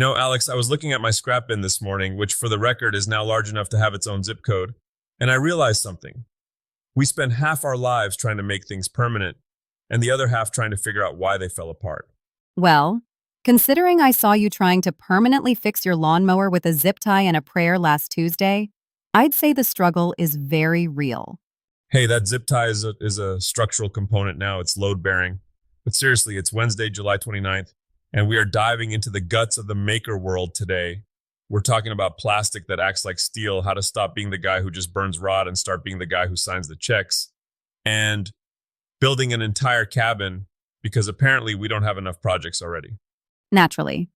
Alex, I was looking at my scrap bin this morning, which for the record is now large enough to have its own zip code, and I realized something. We spend half our lives trying to make things permanent, and the other half trying to figure out why they fell apart. Well, considering I saw you trying to permanently fix your lawnmower with a zip tie and a prayer last Tuesday, I'd say the struggle is very real. Hey, that zip tie is a structural component now. It's load bearing. But seriously, it's Wednesday, July 29th, and we are diving into the guts of the maker world today. We're talking about plastic that acts like steel, how to stop being the guy who just burns rod and start being the guy who signs the checks, and building an entire cabin because apparently we don't have enough projects already. Naturally.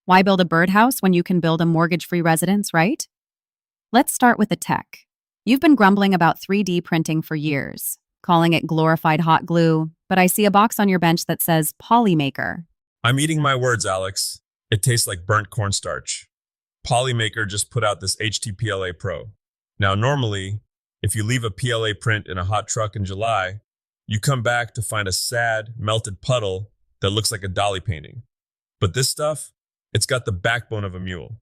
Why build a birdhouse when you can build a mortgage-free residence, right? Let's start with the tech. You've been grumbling about 3D printing for years, calling it glorified hot glue, but I see a box on your bench that says Polymaker. I'm eating my words, Alex. It tastes like burnt cornstarch. Polymaker just put out this HTPLA Pro. Now, normally, if you leave a PLA print in a hot truck in July, you come back to find a sad, melted puddle that looks like a Dolly painting. But this stuff, it's got the backbone of a mule.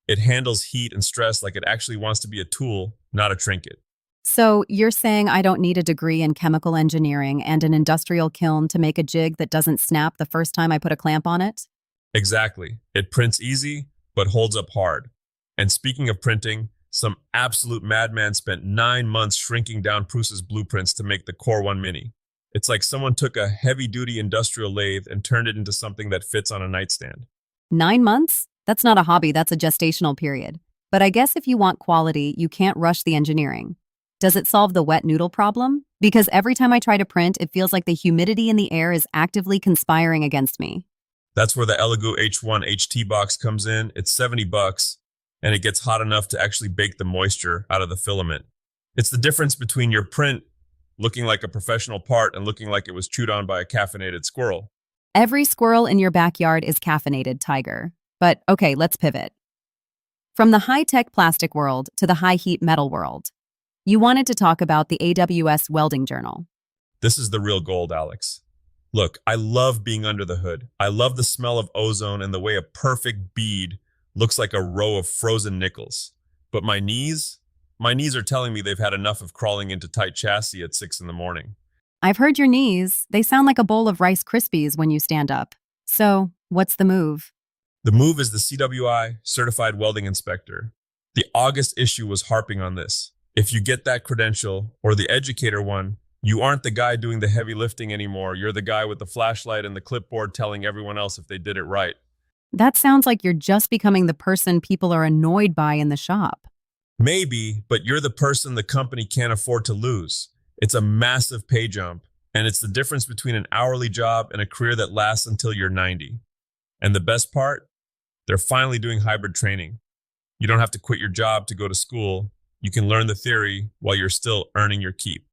It handles heat and stress like it actually wants to be a tool, not a trinket. So you're saying I don't need a degree in chemical engineering and an industrial kiln to make a jig that doesn't snap the first time I put a clamp on it? Exactly. It prints easy, but holds up hard. And speaking of printing, some absolute madman spent 9 months shrinking down Prusa's blueprints to make the Core 1 Mini. It's like someone took a heavy-duty industrial lathe and turned it into something that fits on a nightstand. 9 months? That's not a hobby, that's a gestational period. But I guess if you want quality, you can't rush the engineering. Does it solve the wet noodle problem? Because every time I try to print, it feels like the humidity in the air is actively conspiring against me. That's where the Elegoo H1 HT box comes in. It's $70, and it gets hot enough to actually bake the moisture out of the filament. It's the difference between your print looking like a professional part and looking like it was chewed on by a caffeinated squirrel. Every squirrel in your backyard is caffeinated, Tiger. But okay, let's pivot. From the high-tech plastic world to the high-heat metal world, you wanted to talk about the AWS Welding Journal. This is the real gold, Alex. Look, I love being under the hood. I love the smell of ozone and the way a perfect bead looks like a row of frozen nickels. But my knees are telling me they've had enough of crawling into tight chassis at 6 in the morning. I've heard your knees. They sound like a bowl of Rice Krispies when you stand up. So, what's the move? The move is the CWI Certified Welding Inspector. The August issue was harping on this. If you get that credential, or the educator one, you aren't the guy doing the heavy lifting anymore. You're the guy with the flashlight and the clipboard telling everyone else if they did it right. That sounds like you're just becoming the person people are annoyed by in the shop. Maybe, but you're the person the company can't afford to lose. It's a massive pay jump, and it's the difference between an hourly job and a career that lasts until you're 90. And the best part? They're finally doing hybrid training. You don't have to quit your job to go to school. You can learn the theory while you're still earning your keep.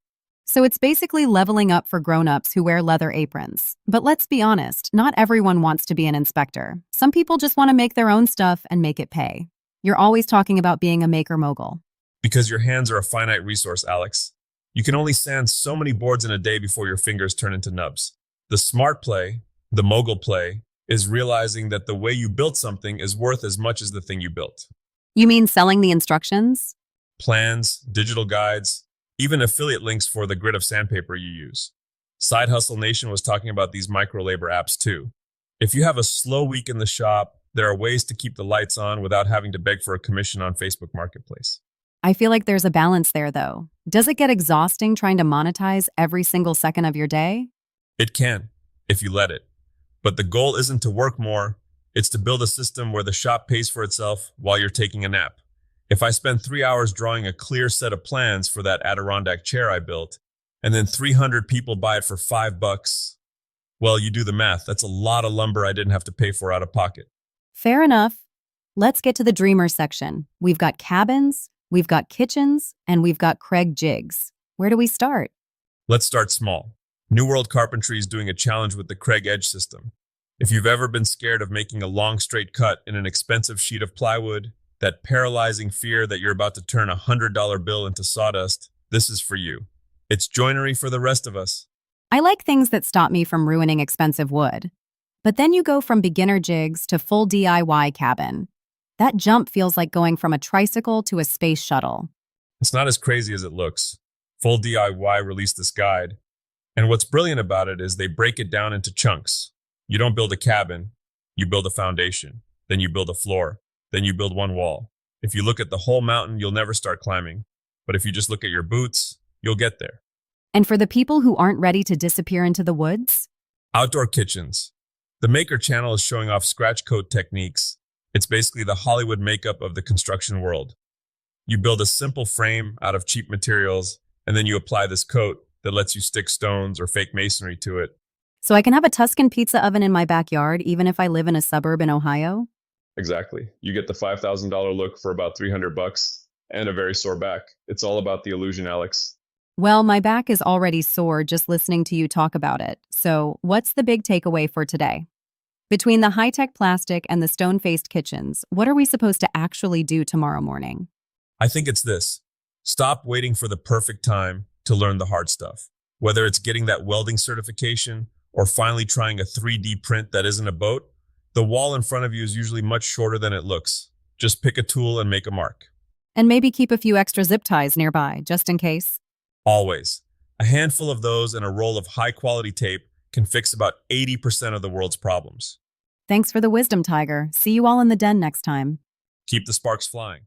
So it's basically leveling up for grown-ups who wear leather aprons. But let's be honest, not everyone wants to be an inspector. Some people just want to make their own stuff and make it pay. You're always talking about being a maker mogul. Because your hands are a finite resource, Alex. You can only sand so many boards in a day before your fingers turn into nubs. The smart play, the mogul play, is realizing that the way you built something is worth as much as the thing you built. You mean selling the instructions? Plans, digital guides, even affiliate links for the grid of sandpaper you use. Side Hustle Nation was talking about these micro-labor apps too. If you have a slow week in the shop, there are ways to keep the lights on without having to beg for a commission on Facebook Marketplace. I feel like there's a balance there, though. Does it get exhausting trying to monetize every single second of your day? It can, if you let it. But the goal isn't to work more, it's to build a system where the shop pays for itself while you're taking a nap. If I spend 3 hours drawing a clear set of plans for that Adirondack chair I built, and then 300 people buy it for $5, well, you do the math. That's a lot of lumber I didn't have to pay for out of pocket. Fair enough. Let's get to the dreamer section. We've got cabins, we've got kitchens, and we've got Craig jigs. Where do we start? Let's start small. New World Carpentry is doing a challenge with the Craig Edge system. If you've ever been scared of making a long straight cut in an expensive sheet of plywood, that paralyzing fear that you're about to turn a $100 bill into sawdust, this is for you. It's joinery for the rest of us. I like things that stop me from ruining expensive wood. But then you go from beginner jigs to full DIY cabin. That jump feels like going from a tricycle to a space shuttle. It's not as crazy as it looks. Full DIY released this guide, and what's brilliant about it is they break it down into chunks. You don't build a cabin, you build a foundation, then you build a floor, then you build one wall. If you look at the whole mountain, you'll never start climbing. But if you just look at your boots, you'll get there. And for the people who aren't ready to disappear into the woods, Outdoor kitchens. The Maker channel is showing off scratch coat techniques. It's basically the Hollywood makeup of the construction world. You build a simple frame out of cheap materials, and then you apply this coat that lets you stick stones or fake masonry to it. so I can have a Tuscan pizza oven in my backyard even if I live in a suburb in Ohio? Exactly. You get the $5,000 look for about $300 and a very sore back. It's all about the illusion, Alex. Well, my back is already sore just listening to you talk about it. So, what's the big takeaway for today? Between the high-tech plastic and the stone-faced kitchens, what are we supposed to actually do tomorrow morning? I think it's this. Stop waiting for the perfect time to learn the hard stuff. Whether it's getting that welding certification or finally trying a 3D print that isn't a boat, the wall in front of you is usually much shorter than it looks. Just pick a tool and make a mark. And maybe keep a few extra zip ties nearby, just in case. Always. A handful of those and a roll of high-quality tape can fix about 80% of the world's problems. Thanks for the wisdom, Tiger. See you all in the den next time. Keep the sparks flying.